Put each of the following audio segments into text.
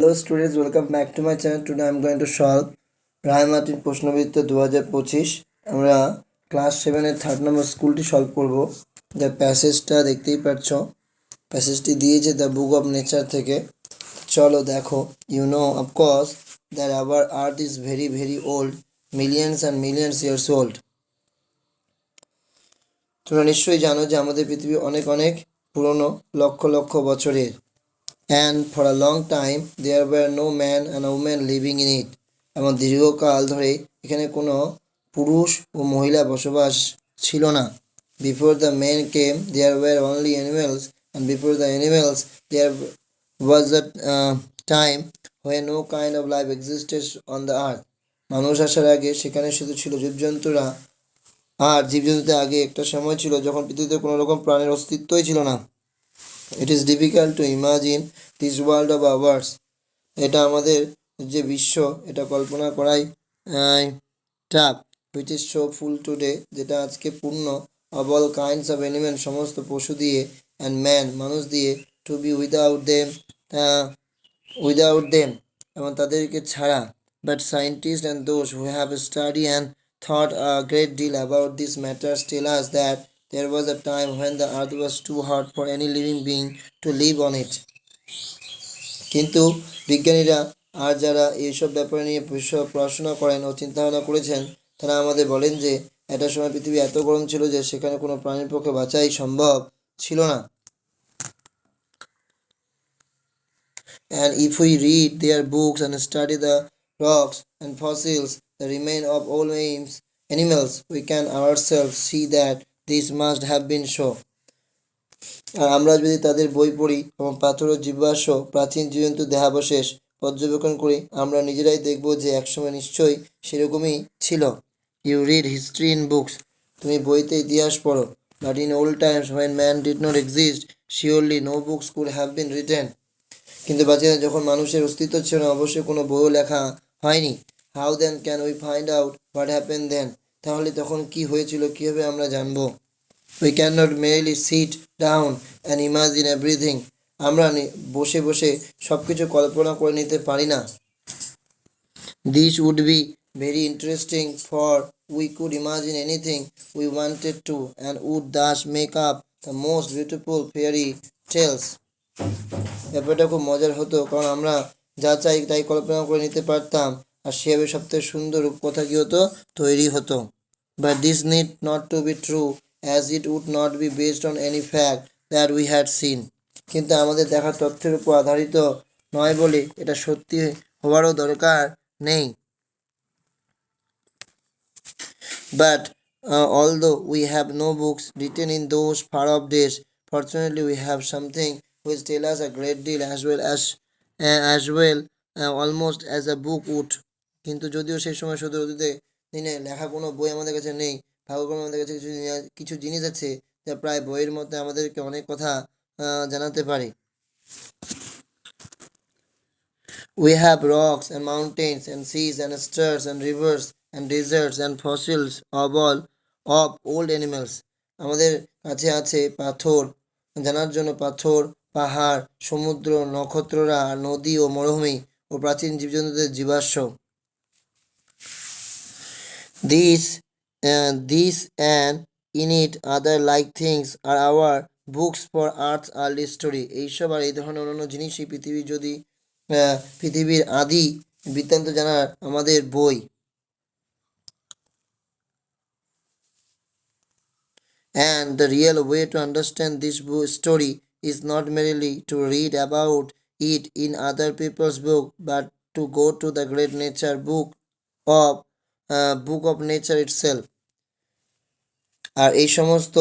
Hello students, welcome back to my channel. Today I am going to solve Ray Martin প্রশ্নবিদ্যা 2025 আমরা class 7 এর 3rd নম্বর স্কুলটি solve করব। যে প্যাসেজটা দেখতেই পাচ্ছ, প্যাসেজটি দিয়েছে দ্য বুক অফ নেচার থেকে। চলো দেখো। You know of course that our earth is very very old, millions and millions years old. তোমরা নিশ্চয়ই জানো যে আমাদের পৃথিবী অনেক অনেক পুরনো, লক্ষ লক্ষ বছরের। And for a long time there were no man and woman living in it. এবং দীর্ঘকাল ধরে এখানে কোনো পুরুষ ও মহিলা বসবাস ছিল না। Before the men came there were only animals, and before the animals there was a time when no kind of life existed on the earth. মানুষ আসার আগে সেখানে শুধু ছিল জীবজন্তুরা, আর জীবজন্তুদের আগে একটা সময় ছিল যখন পৃথিবীতে কোনো রকম প্রাণের অস্তিত্বই ছিল না। It is difficult to imagine this world of ours. এটা আমাদের যে বিশ্ব, এটা কল্পনা করাই tough, which is so full today, যেটা আজকে পূর্ণ of all kinds of elements, সমস্ত পশু দিয়ে, and man, মানুষ দিয়ে, to be without them, এবং তাদেরকে ছাড়া। But scientists and those who have studied and thought a great deal about these matters tell us that there was a time when the earth was too hot for any living being to live on it. কিন্তু বিজ্ঞানীরা আর যারা এইসব ব্যাপার নিয়ে পড়াশোনা করেন ও চিন্তাভাবনা করেছেন, তারা আমাদের বলেন যে একটা সময় পৃথিবী এত গরম ছিল যে সেখানে কোনো প্রাণীর পক্ষে বাঁচাই সম্ভব ছিল না। And if we read their books and study the rocks and fossils, the remain of all animals, we can ourselves see that this must have been so. আর আমরা যদি তাদের বই পড়ি এবং পাথর ও জীবাশ্ম প্রাচীন জীবন্ত দেহাবশেষ পর্যবেক্ষণ করি, আমরা নিজেরাই দেখব যে একসময় নিশ্চয়ই সেরকমই ছিল। You read history in books, তুমি বইতে ইতিহাস পড়ো। But in old times when man did not exist, surely no books could have been written. কিন্তু প্রাচীনে যখন মানুষের অস্তিত্ব ছিল না, অবশ্যই কোনো বইও লেখা হয়নি। How then can we find out what happened then? তাহলে তখন কি হয়েছিল, কিভাবে আমরা জানবো? We cannot merely sit down and imagine everything. আমরা বসে বসে সব কিছু কল্পনা করে নিতে পারি না। This would be very interesting, for we could imagine anything we wanted to and would thus make up the most beautiful fairy tales. ব্যাপারটা খুব মজার হতো, কারণ আমরা যা চাই তাই কল্পনা করে নিতে পারতাম, আর সেভাবে সবথেকে সুন্দর রূপকথা কি হতো, তৈরি হতো। But this need not to be true, as it would not be based on any fact that we had seen. কিন্তু আমাদের দেখা তথ্যের উপর আধারিত নয় বলে এটা সত্যি হওয়ারও দরকার নেই। But although we have no books written in those far off days, fortunately we have something which tell us a great deal, as well almost as a book would. কিন্তু যদিও সেই সময় শুধু অতীতে দিনে লেখা কোনো বই আমাদের কাছে নেই, ভাগ্যক্রমে আমাদের কাছে কিছু জিনিস আছে যা প্রায় বইয়ের মধ্যে আমাদেরকে অনেক কথা জানাতে পারে। We have rocks and mountains and seas and stars and rivers and deserts and fossils of old animals. আমাদের কাছে আছে পাথর, জানার জন্য পাথর, পাহাড়, সমুদ্র, নক্ষত্ররা, নদী ও মরুভূমি ও প্রাচীন জীবজন্তুদের জীবাশ্ম। These and in it other like things are our books for Earth's early story. এইসব আর এই ধরনের অন্যান্য জিনিসই পৃথিবীর আদি বৃত্তান্ত জানার আমাদের বই। And the real way to understand this story is not merely to read about it in other people's book, but to go to the great nature book of nature itself. আর এই সমস্ত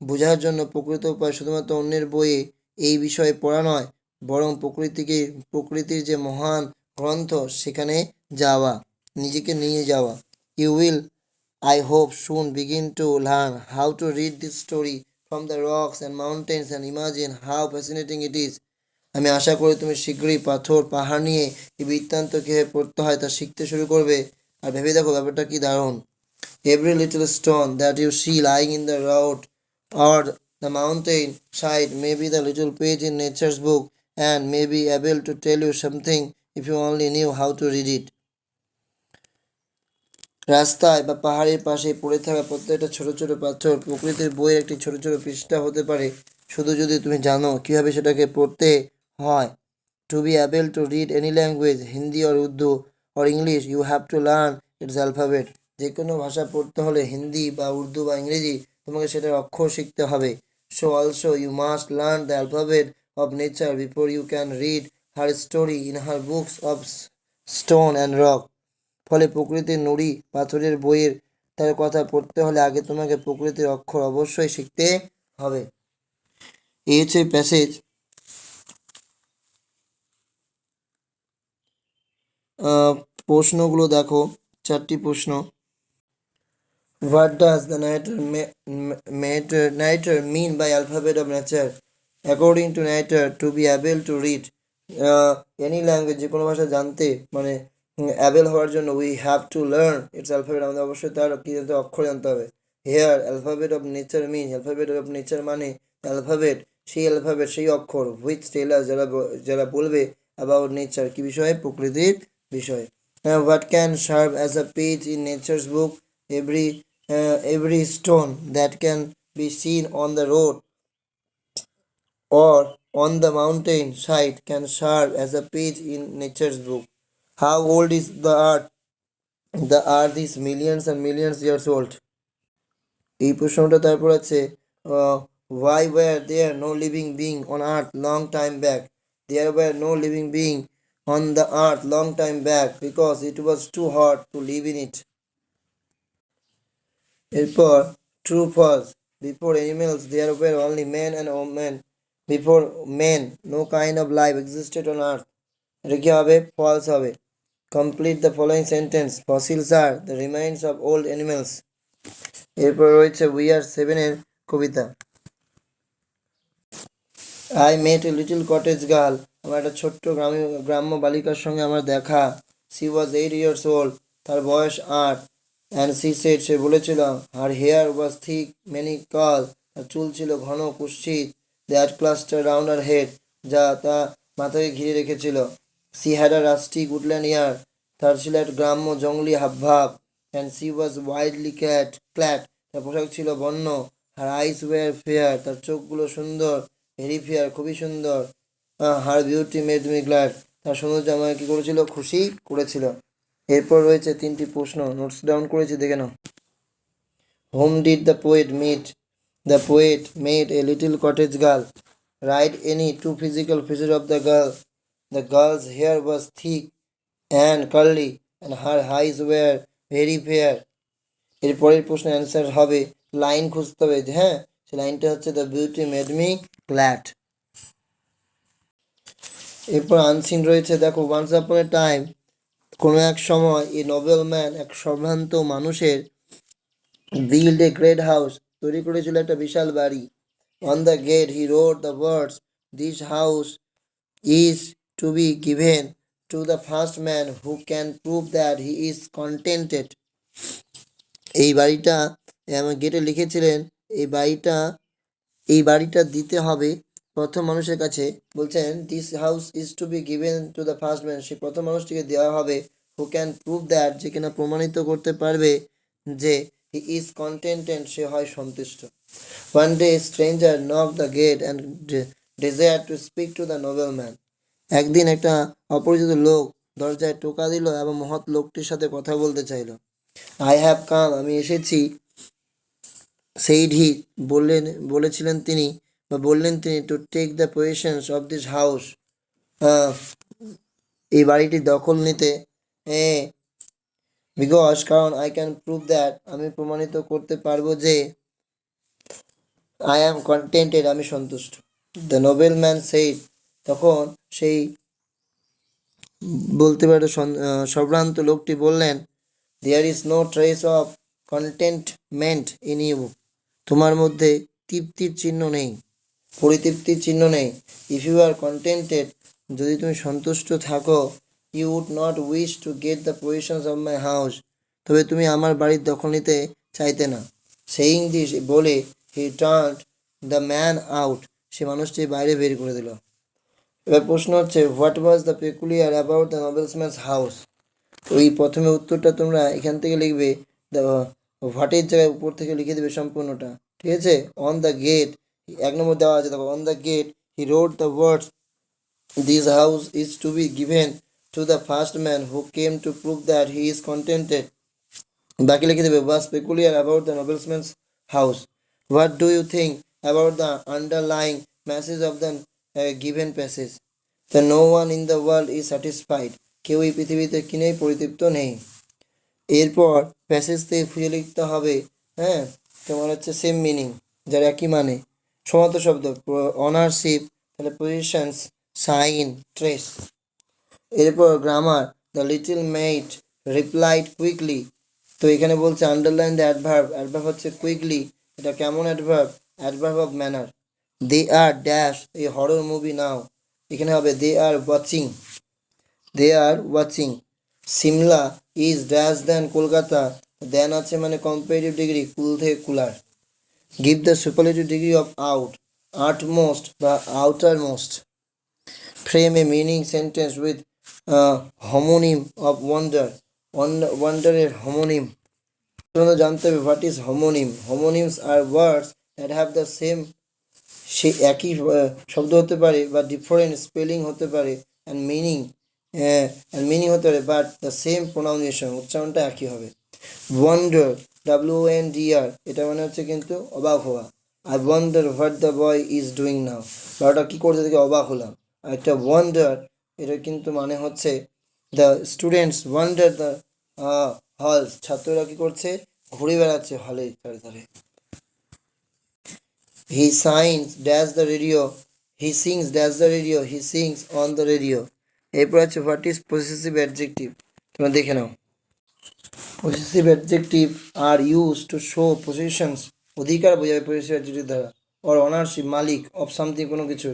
বোঝার জন্য প্রকৃত উপায় শুধুমাত্র অন্যের বইয়ে এই বিষয়ে পড়া নয়, বরং প্রকৃতির যে মহান গ্রন্থ সেখানে যাওয়া, নিজেকে নিয়ে যাওয়া। You will, I hope, soon begin to learn how to read this story from the rocks and mountains and imagine how fascinating it is. আমি আশা করি তুমি শীঘ্রই পাথর, পাহাড় নিয়ে এই বৃত্তান্ত কীভাবে পড়তে হয় তা শিখতে শুরু করবে, আর ভেবে দেখো ব্যাপারটা কি দারুণ। Every little stone that you see lying in the road or the mountain side may be the little page in nature's book, and may be able to tell you something if you only knew how to read it. রাস্তায় বা পাহাড়ের পাশে পড়ে থাকা প্রত্যেকটা ছোট ছোট পাথর প্রকৃতির বইয়ের একটি ছোট ছোট পৃষ্ঠা হতে পারে, শুধু যদি তুমি জানো কীভাবে সেটাকে পড়তে হয়। To be able to read any language, Hindi or Urdu or English, you have to learn its alphabet. যে কোনো ভাষা পড়তে হলে হিন্দি বা উর্দু বা ইংরেজি তোমাকে সেটার অক্ষর শিখতে হবে। So also you must learn the alphabet of nature before you can read her story in her books of stone and rock. ফলে প্রকৃতির নুড়ি পাথরের বইয়ের তার কথা পড়তে হলে আগে তোমাকে প্রকৃতির অক্ষর অবশ্যই শিখতে হবে। এই হচ্ছে প্যাসেজ। প্রশ্নগুলো দেখো, 4টি প্রশ্ন। What does the narrator mean by alphabet of nature? According to narrator, to be able to read any language, যে কোনো ভাষা জানতে মানে অ্যাবেল হওয়ার জন্য we have to learn its alphabet, আমাদের অবশ্যই তার কি জানতে অক্ষর জানতে হবে। Here alphabet of nature means, alphabet of nature মানে alphabet সেই alphabet সেই অক্ষর which tell us যারা বলবে about nature কি বিষয়ে, প্রকৃতির বিষয়ে। What can serve as a page in nature's book? Every stone that can be seen on the road or on the mountain side can serve as a page in nature's book. How old is the earth? The earth is millions and millions years old. এই প্রশ্নটা তারপর আছে why were there no living being on earth long time back? There were no living being on the earth long time back because it was too hot to live in it. এরপর true false, before animals there were only men and women. Before men no kind of life existed on earth. এটা কি হবে, false হবে। Complete the following sentence. Fossils are the remains of old animals. এরপর রয়েছে we are 7 এর কবিতা। I met a little cottage girl. আমার একটা ছোট্ট গ্রাম্য বালিকার সঙ্গে আমার দেখা। She was 8 years old. তার বয়স 8। And she said, সে বলেছিল, her hair was thick, many curls. তার চুল ছিল ঘন কুৎসিত। That clustered round her head, যা তা মাথাকে ঘিরে রেখেছিল। She had a rustic woodland air. তার ছিল এক গ্রাম্য জঙ্গলি হাবভাব। And she was widely clad. তার পোশাক ছিল বর্ণ। Her eyes were fair. তার চোখগুলো সুন্দর। Very fair, খুবই সুন্দর। Her beauty made me glad. তার সৌন্দর্য আমাকে কি করেছিল, খুশি করেছিল। এরপর রয়েছে 3টি প্রশ্ন, নোটস ডাউন করেছি, দেখে নাও। Whom did the poet meet? The poet made a little cottage girl. Write any 2 physical features of the girl. The girl's hair was thick and curly and her eyes were very fair. এরপরের প্রশ্নের answer হবে, line খুঁজতে হবে। হ্যাঁ, সেই লাইনটা হচ্ছে the beauty made me glad. এরপর আনসিন রয়েছে, দেখো ওয়ান্স আপন এ টাইম, কোনো এক সময় এ নোবেল ম্যান, এক সম্ভ্রান্ত মানুষের বিল্ড এ গ্রেট হাউস, তৈরি করেছিল একটা বিশাল বাড়ি। On the gate he wrote the words, this house is to be given to the first man who can prove that he is contented. এই বাড়িটা গেটে লিখেছিলেন, এই বাড়িটা দিতে হবে প্রথম মানুষের কাছে। বলছেন this house is to be given to the first man, সেই প্রথম মানুষটিকে দেওয়া হবে, হু ক্যান প্রুভ দ্যাট, যে কিনা প্রমাণিত করতে পারবে যে হি ইজ কন্টেন্টেড, সে হয় সন্তুষ্ট। One day stranger knock the gate and desire to speak to the noble man. একদিন একটা অপরিচিত লোক দরজায় টোকা দিল এবং মহৎ লোকটির সাথে কথা বলতে চাইল। আই হ্যাভ কাম, আমি এসেছি। সেইড হি, বলেছিলেন তিনি বা বললেন তিনি, to take the positions of this house, এই বাড়িটি দখল নিতে। বিকজ, কারণ, আই ক্যান প্রুভ দ্যাট, আমি প্রমাণিত করতে পারবো যে, আই অ্যাম কন্টেন্টেড, আমি সন্তুষ্ট। দ্য নোবেল ম্যান সেইড, তখন সেই বলতে পারে সম্ভ্রান্ত লোকটি বললেন, there is no trace of contentment in you, তোমার মধ্যে তৃপ্তির চিহ্ন নেই, পরিতৃপ্তির চিহ্ন নেই। ইফ ইউ আর কন্টেন্টেড, যদি তুমি সন্তুষ্ট থাকো, you would not wish to get the positions of my house, তবে তুমি আমার বাড়ির দখল নিতে চাইতে না। সেইং দিস, বলে he turned the man out, সে মানুষটি বাইরে বের করে দিল। এবার প্রশ্ন হচ্ছে what was the peculiar about the nobleman's house. ওই প্রথমে উত্তরটা তোমরা এখান থেকে লিখবে, দ্য হোয়াটের জায়গায় উপর থেকে লিখে দেবে সম্পূর্ণটা, ঠিক আছে। অন দ্য গেট, 1 নম্বর দেওয়া আছে দেখো, on the gate he wrote the words this house is to be given to the first man who came to prove that he is contented. বাকি লিখে দেবে was peculiar about the nobleman's house. What do you think about the underlying message of the given passage. The no one in the world is satisfied, কেউ এই পৃথিবীতে কি নেই, পরিতৃপ্ত নেই। এরপর প্যাসেজ থেকে খুঁজে লিখতে হবে, হ্যাঁ, তোমার হচ্ছে সেম মিনিং, যার একই মানে, সমার্থক শব্দ, অনারশিপ, তাহলে পজিশনস, সাইন, ট্রেস। এরপর grammar, the little maid replied quickly. তো এখানে বলছে আন্ডারলাইন দ্য অ্যাডভার্ব, অ্যাডভার্ব হচ্ছে কুইকলি, এটা কেমন adverb, adverb of manner. They are dash a horror movie now, এখানে হবে they are watching, they are watching. Shimla is dash than Kolkata, than আছে মানে কম্পারেটিভ ডিগ্রি, কুল থেকে cooler. Give the superlative degree of out, outmost বা outer most. Frame a meaning sentence with homonym of wonder, ওয়ান্ডারের হোমোনিম। তোমরা জানতে হবে what is homonym. Homonyms are words that have the same, সে একই শব্দ হতে পারে বা ডিফারেন্ট স্পেলিং হতে পারে, অ্যান্ড মিনিং হতে পারে, বাট দ্য সেম প্রোনাউন্সিয়েশন, উচ্চারণটা একই হবে। ওয়ান্ডার, WONDR, এটা মানে হচ্ছে কিন্তু অবাক হওয়া। I wonder what the boy is doing now, বা ওটা কী করতে থেকে অবাক হলাম। আর একটা ওয়ান্ডার, এটা কিন্তু মানে হচ্ছে the students wonder the halls, ছাত্ররা কী করছে, ঘুরে বেড়াচ্ছে হলে ধারে ধারে। He signs dash the radio, he sings dash the radio, he sings on the radio. এরপর আছে হোয়াট ইজ পসেসিভ অ্যাডজেক্টিভ, তোমরা দেখে নাও। Possessive adjective are use to show possessions, অধিকার বোঝাবে পসেসিভ অ্যাডজেক্টিভ দ্বারা, অর অনারশিপ, মালিক, অফ সামথিং, কোনো কিছু।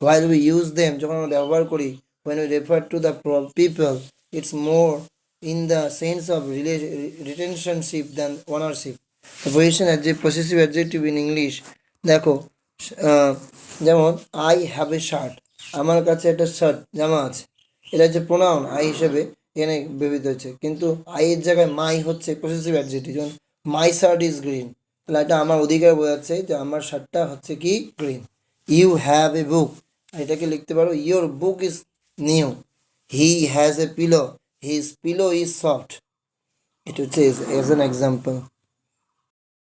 হোয়াইল উই ইউজ দেম, যখন আমরা ব্যবহার করি, when we refer to the people, it's more in the sense of relationship than ownership. The position possessive adjective in English, দেখো, যেমন আই হ্যাভ এ শার্ট, আমার কাছে একটা শার্ট জামা আছে, এটা হচ্ছে প্রোনাউন আই হিসেবে এখানে ব্যবহৃত হচ্ছে, কিন্তু আই এর জায়গায় মাই হচ্ছে পসেসিভ অ্যাডজেক্টিভ। যেমন মাই শার্ট ইজ গ্রিন, তাহলে এটা আমার অধিকার বোঝাচ্ছে যে আমার শার্টটা হচ্ছে কি গ্রিন। ইউ হ্যাভ এ বুক, এটাকে লিখতে পারো your book is new. He has a pillow, his pillow is soft, এটা হচ্ছে এজ অ্যান এক্সাম্পল।